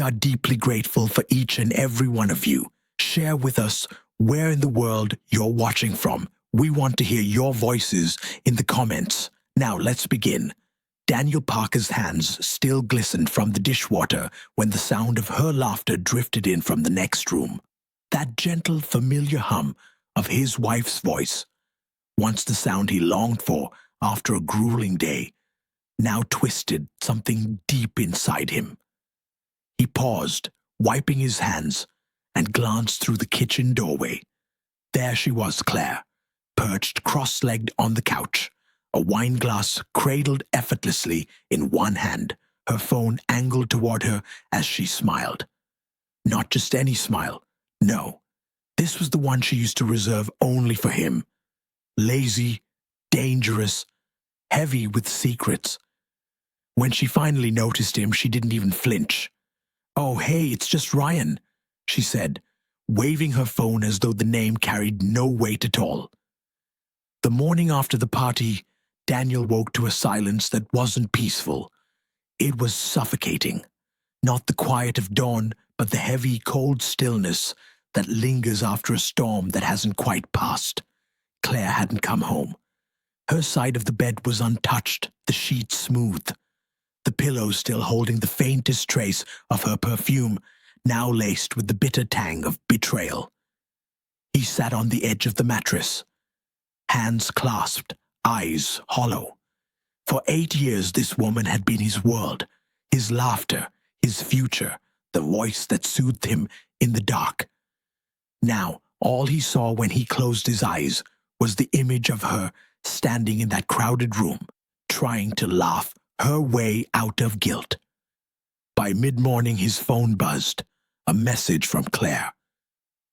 are deeply grateful for each and every one of you. Share with us where in the world you're watching from. We want to hear your voices in the comments. Now let's begin. Daniel Parker's hands still glistened from the dishwater when the sound of her laughter drifted in from the next room. That gentle, familiar hum of his wife's voice, once the sound he longed for after a grueling day, now twisted something deep inside him. He paused, wiping his hands, and glanced through the kitchen doorway. There she was, Claire, perched cross-legged on the couch, a wine glass cradled effortlessly in one hand, her phone angled toward her as she smiled. Not just any smile. No, this was the one she used to reserve only for him. Lazy, dangerous, heavy with secrets. When she finally noticed him, she didn't even flinch. "Oh, hey, it's just Ryan," she said, waving her phone as though the name carried no weight at all. The morning after the party, Daniel woke to a silence that wasn't peaceful. It was suffocating. Not the quiet of dawn, but the heavy, cold stillness that lingers after a storm that hasn't quite passed. Claire hadn't come home. Her side of the bed was untouched, the sheets smooth. The pillow still holding the faintest trace of her perfume, now laced with the bitter tang of betrayal. He sat on the edge of the mattress, hands clasped, eyes hollow. For 8 years this woman had been his world, his laughter, his future, the voice that soothed him in the dark. Now, all he saw when he closed his eyes was the image of her standing in that crowded room, trying to laugh her way out of guilt. By mid-morning his phone buzzed, a message from Claire.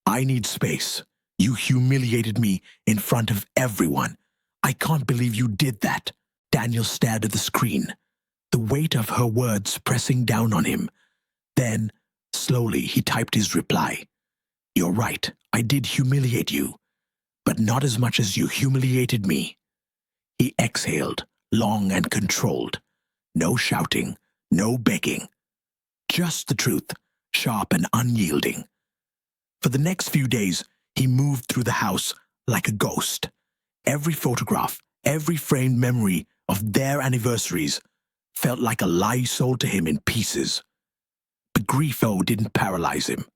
"I need space. You humiliated me in front of everyone. I can't believe you did that." Daniel stared at the screen, the weight of her words pressing down on him. Then, slowly, he typed his reply. "You're right, I did humiliate you, but not as much as you humiliated me." He exhaled, long and controlled. No shouting, no begging. Just the truth, sharp and unyielding. For the next few days, he moved through the house like a ghost. Every photograph, every framed memory of their anniversaries felt like a lie sold to him in pieces. But grief, though, didn't paralyze him.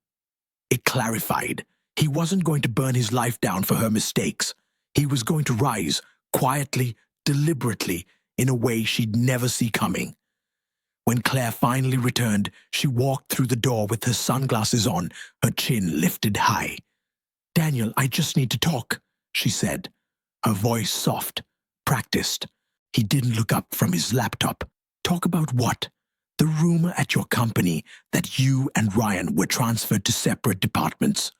It clarified. He wasn't going to burn his life down for her mistakes. He was going to rise, quietly, deliberately, in a way she'd never see coming. When Claire finally returned, she walked through the door with her sunglasses on, her chin lifted high. "Daniel, I just need to talk," she said, her voice soft, practiced. He didn't look up from his laptop. "Talk about what?" "The rumor at your company that you and Ryan were transferred to separate departments,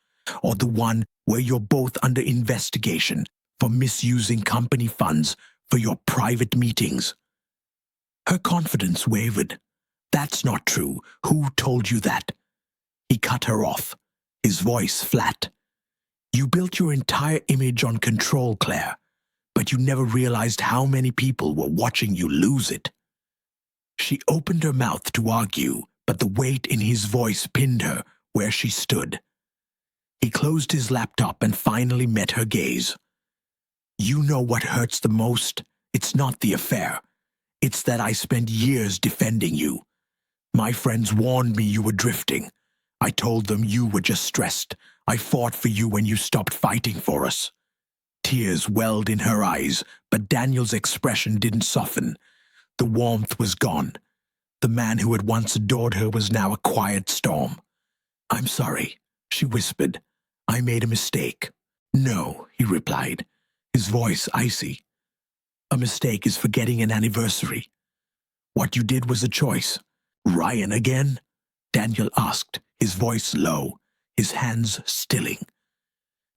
or the one where you're both under investigation for misusing company funds for your private meetings." Her confidence wavered. "That's not true. Who told you that?" He cut her off, his voice flat. "You built your entire image on control, Claire, but you never realized how many people were watching you lose it." She opened her mouth to argue, but the weight in his voice pinned her where she stood. He closed his laptop and finally met her gaze. "You know what hurts the most? It's not the affair. It's that I spent years defending you. My friends warned me you were drifting. I told them you were just stressed. I fought for you when you stopped fighting for us." Tears welled in her eyes, but Daniel's expression didn't soften. The warmth was gone. The man who had once adored her was now a quiet storm. "I'm sorry," she whispered. "I made a mistake." "No," he replied, his voice icy. "A mistake is forgetting an anniversary. What you did was a choice." "Ryan again?" Daniel asked, his voice low, his hands stilling.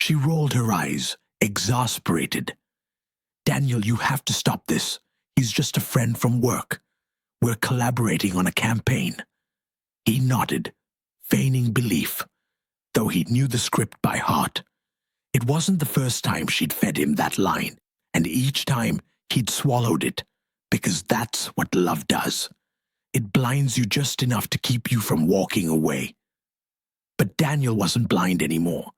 She rolled her eyes, exasperated. "Daniel, you have to stop this. He's just a friend from work. We're collaborating on a campaign." He nodded, feigning belief, though he knew the script by heart. It wasn't the first time she'd fed him that line, and each time he'd swallowed it, because that's what love does. It blinds you just enough to keep you from walking away. But Daniel wasn't blind anymore.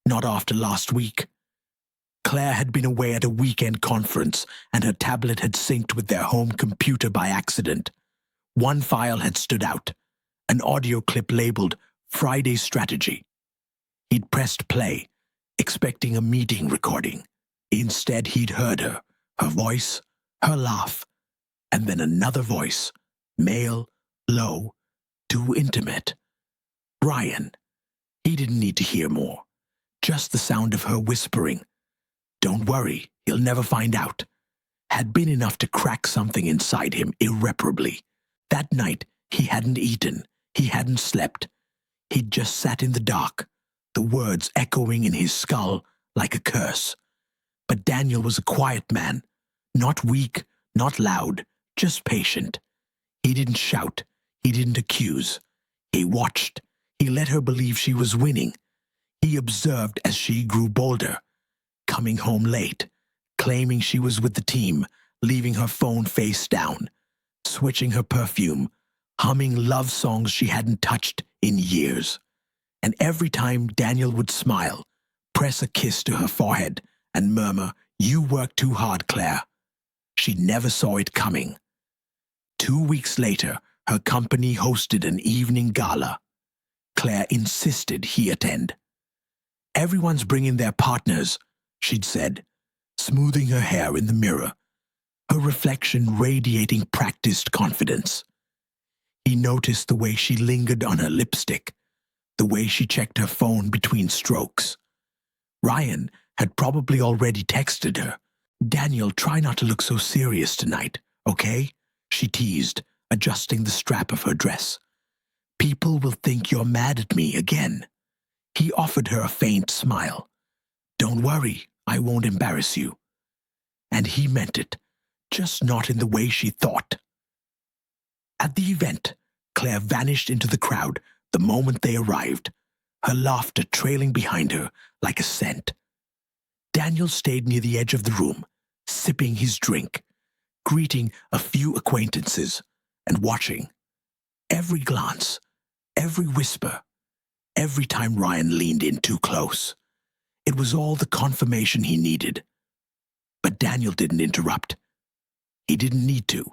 Not after last week. Claire had been away at a weekend conference, and her tablet had synced with their home computer by accident. One file had stood out, an audio clip labeled Friday's Strategy. He'd pressed play, expecting a meeting recording. Instead, he'd heard her voice, her laugh, and then another voice, male, low, too intimate. Ryan. He didn't need to hear more. Just the sound of her whispering, "Don't worry, he'll never find out," had been enough to crack something inside him irreparably. That night, he hadn't eaten, he hadn't slept. He'd just sat in the dark, the words echoing in his skull like a curse. But Daniel was a quiet man, not weak, not loud, just patient. He didn't shout, he didn't accuse. He watched, he let her believe she was winning. He observed as she grew bolder, coming home late, claiming she was with the team, leaving her phone face down, switching her perfume, humming love songs she hadn't touched in years. And every time Daniel would smile, press a kiss to her forehead, and murmur, "You work too hard, Claire." She never saw it coming. 2 weeks later, her company hosted an evening gala. Claire insisted he attend. "Everyone's bringing their partners," she'd said, smoothing her hair in the mirror, her reflection radiating practiced confidence. He noticed the way she lingered on her lipstick, the way she checked her phone between strokes. Ryan had probably already texted her. "Daniel, try not to look so serious tonight, okay?" she teased, adjusting the strap of her dress. "People will think you're mad at me again." He offered her a faint smile. "Don't worry, I won't embarrass you." And he meant it, just not in the way she thought. At the event, Claire vanished into the crowd the moment they arrived, her laughter trailing behind her like a scent. Daniel stayed near the edge of the room, sipping his drink, greeting a few acquaintances, and watching. Every glance, every whisper, every time Ryan leaned in too close. It was all the confirmation he needed. But Daniel didn't interrupt. He didn't need to.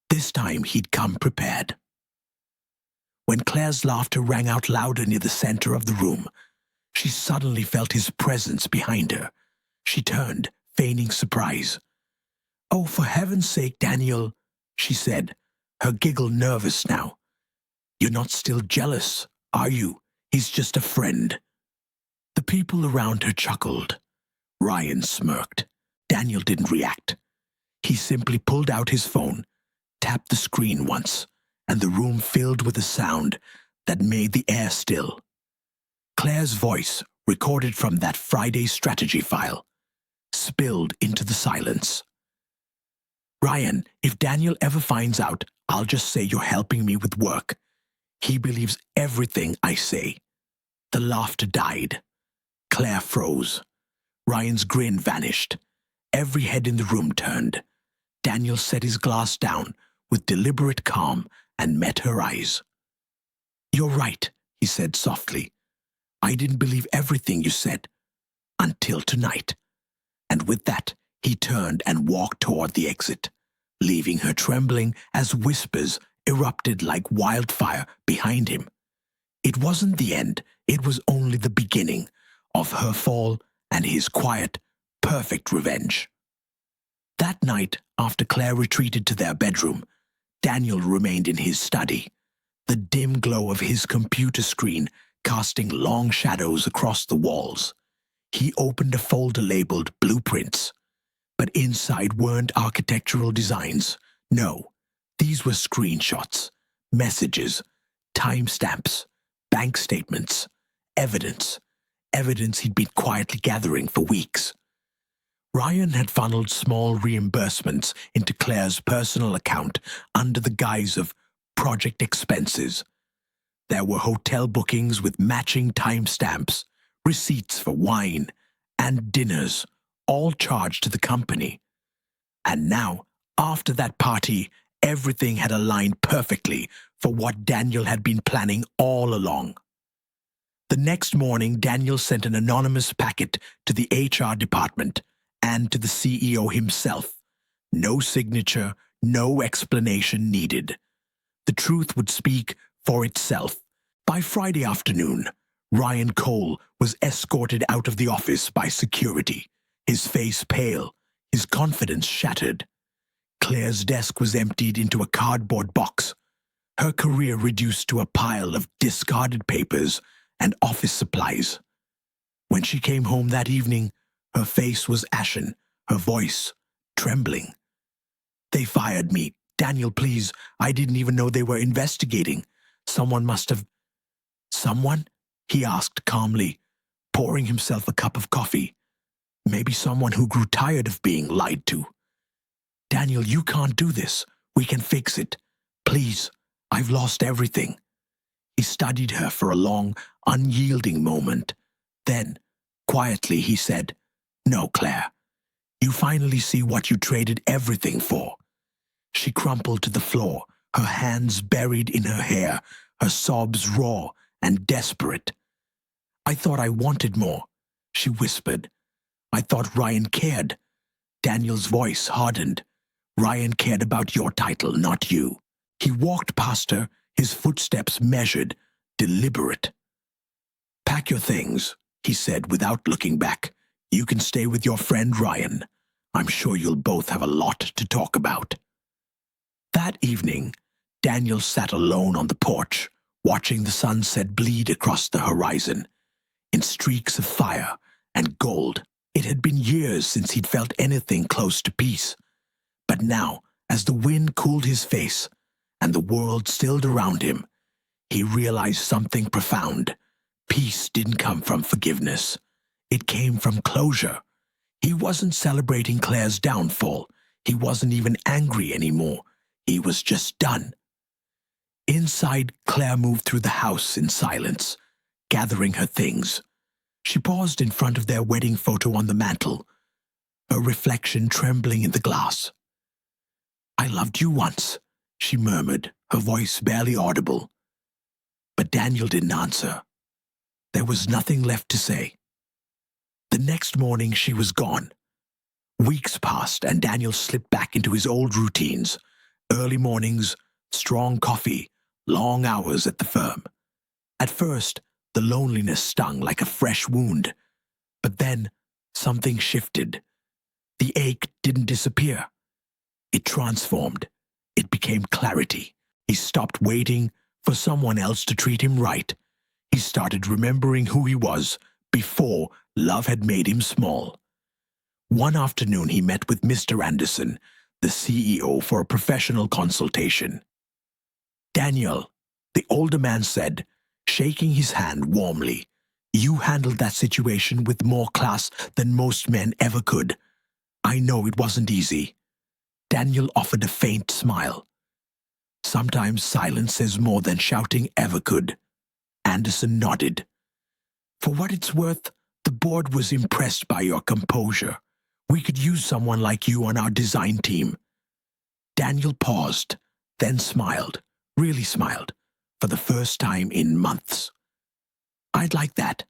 This time he'd come prepared. When Claire's laughter rang out louder near the center of the room, she suddenly felt his presence behind her. She turned, feigning surprise. "Oh, for heaven's sake, Daniel," she said, her giggle nervous now. "You're not still jealous, are you? He's just a friend." The people around her chuckled. Ryan smirked. Daniel didn't react. He simply pulled out his phone, tapped the screen once, and the room filled with a sound that made the air still. Claire's voice, recorded from that Friday strategy file, spilled into the silence. "Ryan, if Daniel ever finds out, I'll just say you're helping me with work. He believes everything I say." The laughter died. Claire froze. Ryan's grin vanished. Every head in the room turned. Daniel set his glass down with deliberate calm and met her eyes. "You're right," he said softly. "I didn't believe everything you said. Until tonight." And with that, he turned and walked toward the exit, leaving her trembling as whispers erupted like wildfire behind him. It wasn't the end, it was only the beginning of her fall and his quiet, perfect revenge. That night, after Claire retreated to their bedroom, Daniel remained in his study, the dim glow of his computer screen casting long shadows across the walls. He opened a folder labeled Blueprints, but inside weren't architectural designs. No, these were screenshots, messages, timestamps, bank statements, evidence he'd been quietly gathering for weeks. Ryan had funneled small reimbursements into Claire's personal account under the guise of project expenses. There were hotel bookings with matching timestamps, receipts for wine, and dinners, all charged to the company. And now, after that party, Everything had aligned perfectly for what Daniel had been planning all along. The next morning, Daniel sent an anonymous packet to the HR department and to the CEO himself. No signature, no explanation needed. The truth would speak for itself. By Friday afternoon, Ryan Cole was escorted out of the office by security, his face pale, his confidence shattered. Claire's desk was emptied into a cardboard box, her career reduced to a pile of discarded papers and office supplies. When she came home that evening, her face was ashen, her voice trembling. "They fired me. Daniel, please, I didn't even know they were investigating. Someone must have—" "Someone?" he asked calmly, pouring himself a cup of coffee. "Maybe someone who grew tired of being lied to." "Daniel, you can't do this. We can fix it. Please, I've lost everything." He studied her for a long, unyielding moment. Then, quietly, he said, "No, Claire. You finally see what you traded everything for." She crumpled to the floor, her hands buried in her hair, her sobs raw and desperate. "I thought I wanted more," she whispered. "I thought Ryan cared." Daniel's voice hardened. "Ryan cared about your title, not you." He walked past her, his footsteps measured, deliberate. "Pack your things," he said without looking back. "You can stay with your friend Ryan. I'm sure you'll both have a lot to talk about." That evening, Daniel sat alone on the porch, watching the sunset bleed across the horizon, in streaks of fire and gold. It had been years since he'd felt anything close to peace. But now, as the wind cooled his face and the world stilled around him, he realized something profound. Peace didn't come from forgiveness. It came from closure. He wasn't celebrating Claire's downfall. He wasn't even angry anymore. He was just done. Inside, Claire moved through the house in silence, gathering her things. She paused in front of their wedding photo on the mantel, her reflection trembling in the glass. "I loved you once," she murmured, her voice barely audible. But Daniel didn't answer. There was nothing left to say. The next morning she was gone. Weeks passed and Daniel slipped back into his old routines. Early mornings, strong coffee, long hours at the firm. At first, the loneliness stung like a fresh wound. But then, something shifted. The ache didn't disappear. It transformed. It became clarity. He stopped waiting for someone else to treat him right. He started remembering who he was before love had made him small. One afternoon he met with Mr. Anderson, the CEO, for a professional consultation. "Daniel," the older man said, shaking his hand warmly, "you handled that situation with more class than most men ever could. I know it wasn't easy." Daniel offered a faint smile. "Sometimes silence says more than shouting ever could." Anderson nodded. "For what it's worth, the board was impressed by your composure. We could use someone like you on our design team." Daniel paused, then smiled, really smiled, for the first time in months. "I'd like that."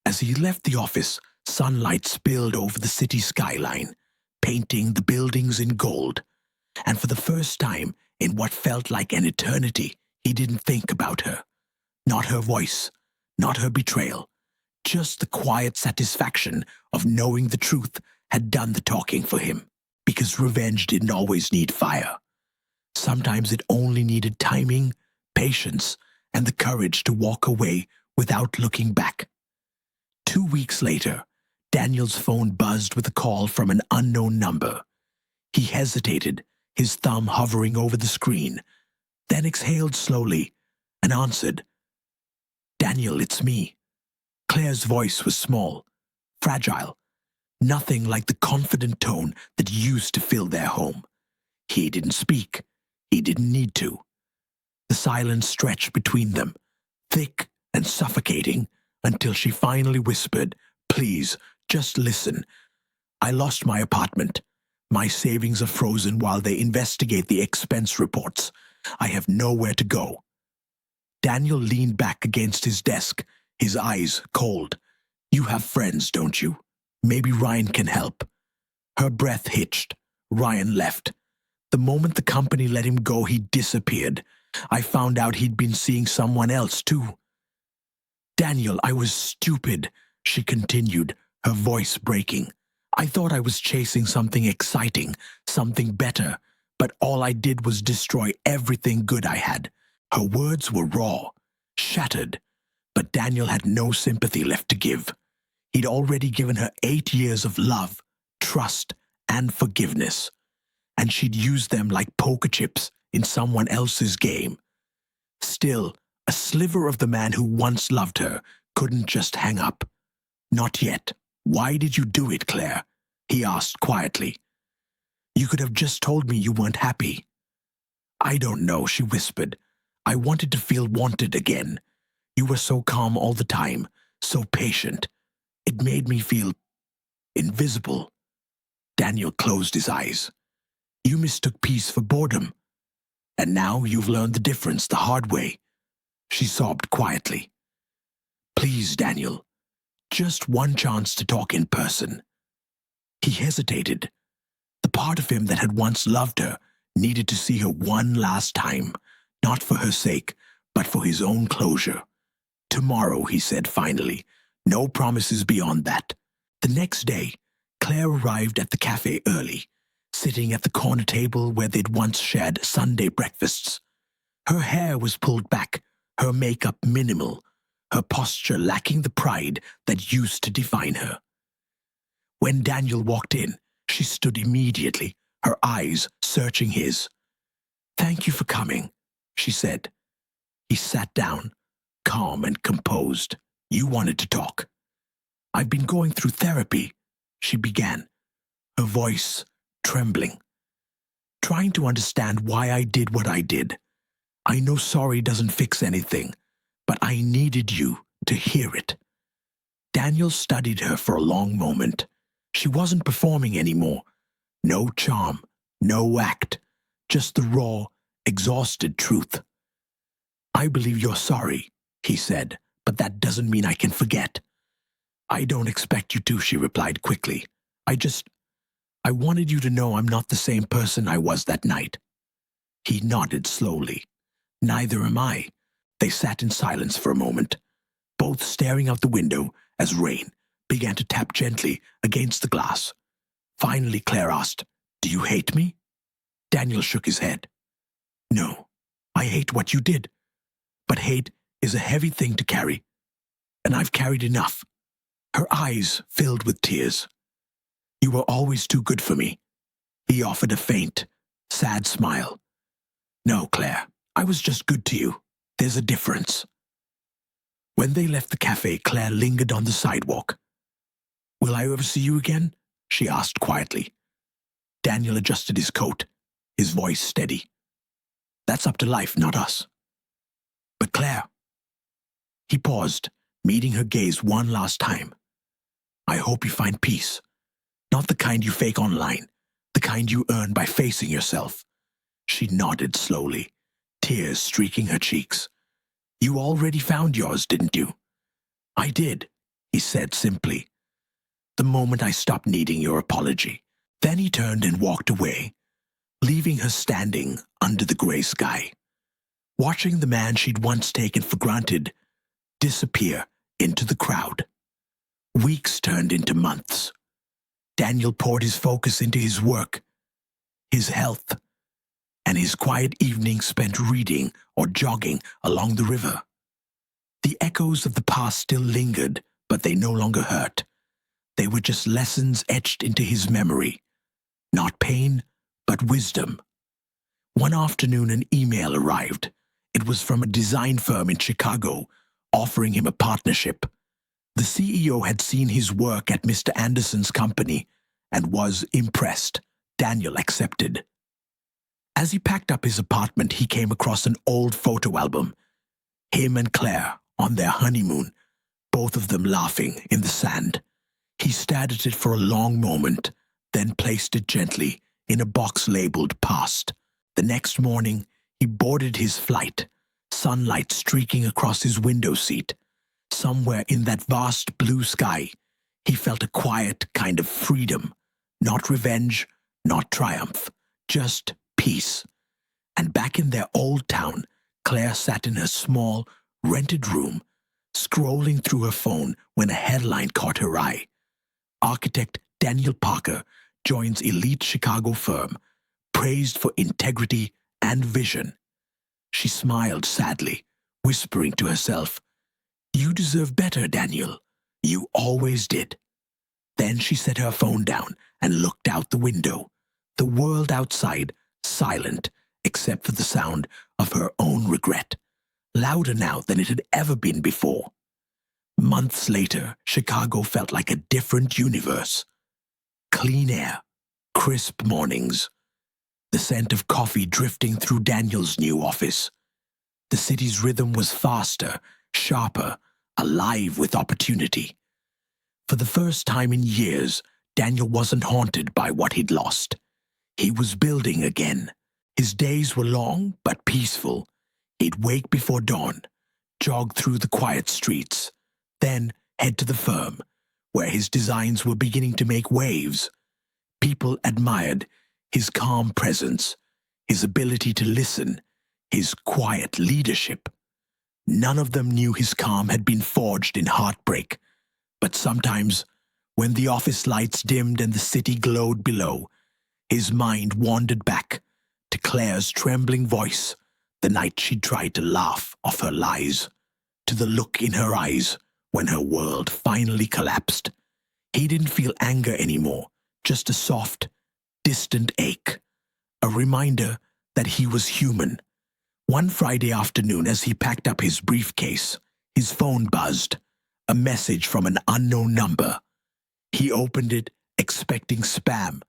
As he left the office, sunlight spilled over the city skyline, painting the buildings in gold. And for the first time in what felt like an eternity, he didn't think about her. Not her voice, not her betrayal, just the quiet satisfaction of knowing the truth had done the talking for him. Because revenge didn't always need fire. Sometimes it only needed timing, patience, and the courage to walk away without looking back. 2 weeks later, Daniel's phone buzzed with a call from an unknown number. He hesitated, his thumb hovering over the screen, then exhaled slowly and answered. "Daniel, it's me." Claire's voice was small, fragile, nothing like the confident tone that used to fill their home. He didn't speak. He didn't need to. The silence stretched between them, thick and suffocating, until she finally whispered, "Please, just listen. I lost my apartment. My savings are frozen while they investigate the expense reports. I have nowhere to go. Daniel leaned back against his desk, his eyes cold. You have friends, don't you? Maybe Ryan can help. Her breath hitched. Ryan left. The moment the company let him go, he disappeared. I found out he'd been seeing someone else, too. Daniel, I was stupid, she continued, her voice breaking. I thought I was chasing something exciting, something better, but all I did was destroy everything good I had. Her words were raw, shattered, but Daniel had no sympathy left to give. He'd already given her 8 years of love, trust, and forgiveness, and she'd used them like poker chips in someone else's game. Still, a sliver of the man who once loved her couldn't just hang up. Not yet. Why did you do it, Claire? He asked quietly. You could have just told me you weren't happy. I don't know, she whispered. I wanted to feel wanted again. You were so calm all the time, so patient. It made me feel invisible. Daniel closed his eyes. You mistook peace for boredom. And now you've learned the difference the hard way. She sobbed quietly. Please, Daniel, just one chance to talk in person. He hesitated. The part of him that had once loved her needed to see her one last time, not for her sake, but for his own closure. Tomorrow, he said finally. No promises beyond that. The next day, Claire arrived at the cafe early, sitting at the corner table where they'd once shared Sunday breakfasts. Her hair was pulled back, her makeup minimal, her posture lacking the pride that used to define her. When Daniel walked in, she stood immediately, her eyes searching his. Thank you for coming, she said. He sat down, calm and composed. You wanted to talk. I've been going through therapy, she began, her voice trembling. Trying to understand why I did what I did. I know sorry doesn't fix anything, but I needed you to hear it. Daniel studied her for a long moment. She wasn't performing anymore. No charm, no act, just the raw, exhausted truth. I believe you're sorry, he said, but that doesn't mean I can forget. I don't expect you to, she replied quickly. I wanted you to know I'm not the same person I was that night. He nodded slowly. Neither am I. They sat in silence for a moment, both staring out the window as rain began to tap gently against the glass. Finally, Claire asked, Do you hate me? Daniel shook his head. No, I hate what you did. But hate is a heavy thing to carry, and I've carried enough. Her eyes filled with tears. You were always too good for me. He offered a faint, sad smile. No, Claire, I was just good to you. There's a difference. When they left the cafe, Claire lingered on the sidewalk. Will I ever see you again? She asked quietly. Daniel adjusted his coat, his voice steady. That's up to life, not us. But Claire. He paused, meeting her gaze one last time. I hope you find peace. Not the kind you fake online, the kind you earn by facing yourself. She nodded slowly, tears streaking her cheeks. You already found yours, didn't you? I did, he said simply. The moment I stopped needing your apology. Then he turned and walked away, leaving her standing under the gray sky, watching the man she'd once taken for granted disappear into the crowd. Weeks turned into months. Daniel poured his focus into his work, his health, and his quiet evenings spent reading or jogging along the river. The echoes of the past still lingered, but they no longer hurt. They were just lessons etched into his memory. Not pain, but wisdom. One afternoon, an email arrived. It was from a design firm in Chicago, offering him a partnership. The CEO had seen his work at Mr. Anderson's company and was impressed. Daniel accepted. As he packed up his apartment, he came across an old photo album. Him and Claire on their honeymoon, both of them laughing in the sand. He stared at it for a long moment, then placed it gently in a box labeled past. The next morning, he boarded his flight, sunlight streaking across his window seat. Somewhere in that vast blue sky, he felt a quiet kind of freedom, not revenge, not triumph, just peace. And back in their old town, Claire sat in her small, rented room, scrolling through her phone when a headline caught her eye. Architect Daniel Parker joins elite Chicago firm, praised for integrity and vision. She smiled sadly, whispering to herself, "You deserve better, Daniel. You always did." Then she set her phone down and looked out the window. The world outside, silent, except for the sound of her own regret, louder now than it had ever been before. Months later, Chicago felt like a different universe. Clean air, crisp mornings, the scent of coffee drifting through Daniel's new office. The city's rhythm was faster, sharper, alive with opportunity. For the first time in years, Daniel wasn't haunted by what he'd lost. He was building again. His days were long but peaceful. He'd wake before dawn, jog through the quiet streets, then head to the firm, where his designs were beginning to make waves. People admired his calm presence, his ability to listen, his quiet leadership. None of them knew his calm had been forged in heartbreak. But sometimes, when the office lights dimmed and the city glowed below, his mind wandered back to Claire's trembling voice the night she tried to laugh off her lies, to the look in her eyes when her world finally collapsed. He didn't feel anger anymore, just a soft, distant ache, a reminder that he was human. One Friday afternoon, as he packed up his briefcase, his phone buzzed, a message from an unknown number. He opened it, expecting spam,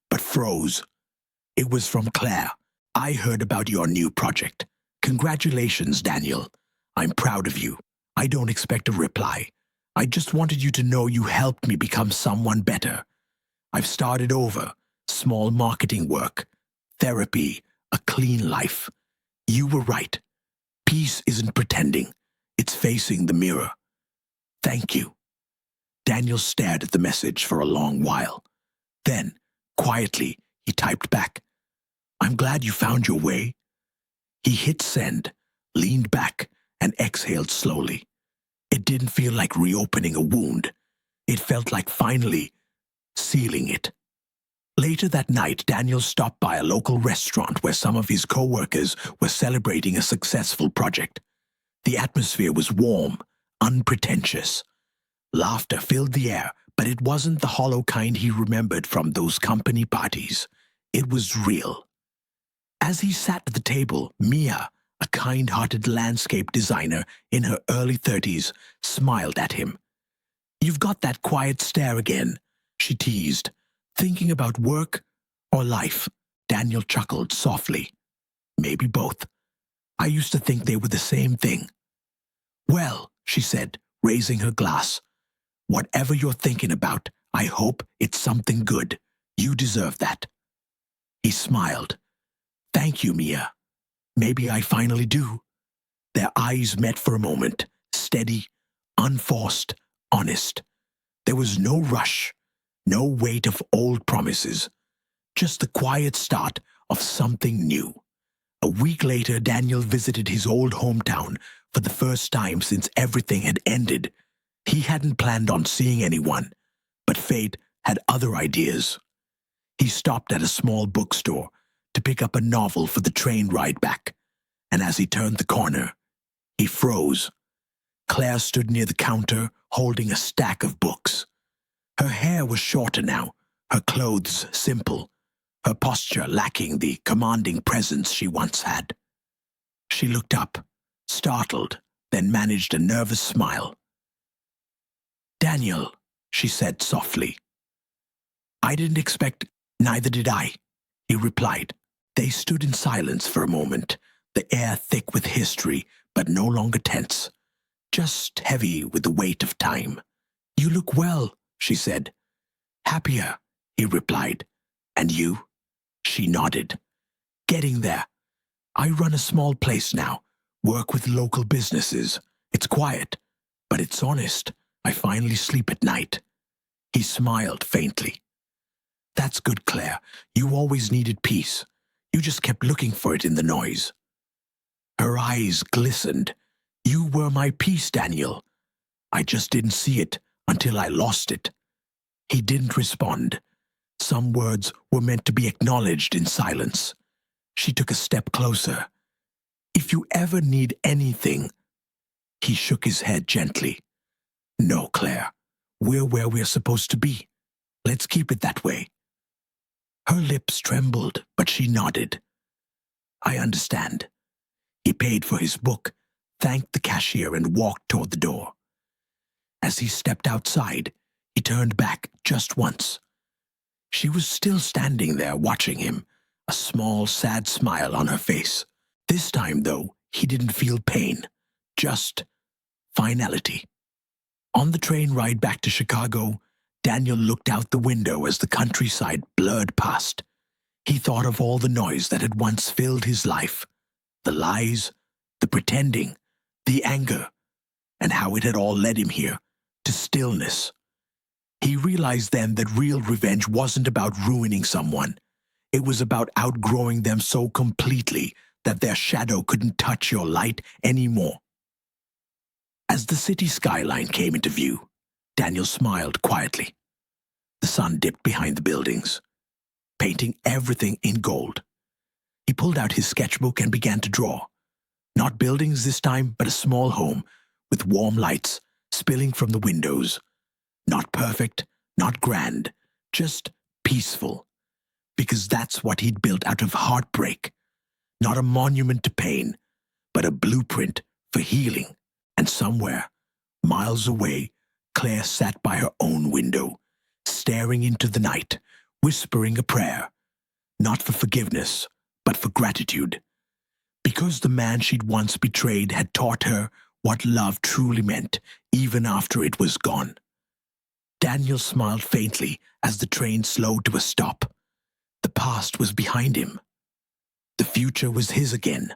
but froze. It was from Claire. "I heard about your new project. Congratulations, Daniel. I'm proud of you. I don't expect a reply. I just wanted you to know you helped me become someone better. I've started over, small marketing work, therapy, a clean life. You were right. Peace isn't pretending. It's facing the mirror. Thank you." Daniel stared at the message for a long while. Then, quietly, he typed back, "I'm glad you found your way." He hit send, leaned back, and exhaled slowly. It didn't feel like reopening a wound. It felt like finally sealing it. Later that night, Daniel stopped by a local restaurant where some of his co-workers were celebrating a successful project. The atmosphere was warm, unpretentious. Laughter filled the air, but it wasn't the hollow kind he remembered from those company parties. It was real. As he sat at the table, Mia, a kind-hearted landscape designer in her early 30s, smiled at him. "You've got that quiet stare again," she teased. "Thinking about work or life?" Daniel chuckled softly. "Maybe both. I used to think they were the same thing." "Well," she said, raising her glass, "whatever you're thinking about, I hope it's something good. You deserve that." He smiled. "Thank you, Mia. Maybe I finally do." Their eyes met for a moment, steady, unforced, honest. There was no rush, no weight of old promises, just the quiet start of something new. A week later, Daniel visited his old hometown for the first time since everything had ended. He hadn't planned on seeing anyone, but fate had other ideas. He stopped at a small bookstore to pick up a novel for the train ride back, and as he turned the corner, he froze. Claire stood near the counter, holding a stack of books. Her hair was shorter now, her clothes simple, her posture lacking the commanding presence she once had. She looked up, startled, then managed a nervous smile. "Daniel," she said softly. "I didn't expect—" "Neither did I," he replied. They stood in silence for a moment, the air thick with history, but no longer tense, just heavy with the weight of time. "You look well," she said. "Happier, he replied. And you? She nodded. Getting there. I run a small place now, work with local businesses. It's quiet, but it's honest. I finally sleep at night. He smiled faintly. That's good, Claire. You always needed peace. You just kept looking for it in the noise. Her eyes glistened. You were my peace, Daniel. I just didn't see it until I lost it. He didn't respond. Some words were meant to be acknowledged in silence. She took a step closer. If you ever need anything... He shook his head gently. No, Claire. We're where we're supposed to be. Let's keep it that way. Her lips trembled, but she nodded. I understand. He paid for his book, thanked the cashier, and walked toward the door. As he stepped outside, he turned back just once. She was still standing there watching him, a small, sad smile on her face. This time, though, he didn't feel pain, just finality. On the train ride back to Chicago, Daniel looked out the window as the countryside blurred past. He thought of all the noise that had once filled his life, the lies, the pretending, the anger, and how it had all led him here, to stillness. He realized then that real revenge wasn't about ruining someone. It was about outgrowing them so completely that their shadow couldn't touch your light anymore. As the city skyline came into view, Daniel smiled quietly. The sun dipped behind the buildings, painting everything in gold. He pulled out his sketchbook and began to draw. Not buildings this time, but a small home with warm lights spilling from the windows. Not perfect, not grand, just peaceful. Because that's what he'd built out of heartbreak. Not a monument to pain, but a blueprint for healing. And somewhere, miles away, Claire sat by her own window, staring into the night, whispering a prayer. Not for forgiveness, but for gratitude. Because the man she'd once betrayed had taught her what love truly meant, even after it was gone. Daniel smiled faintly as the train slowed to a stop. The past was behind him. The future was his again.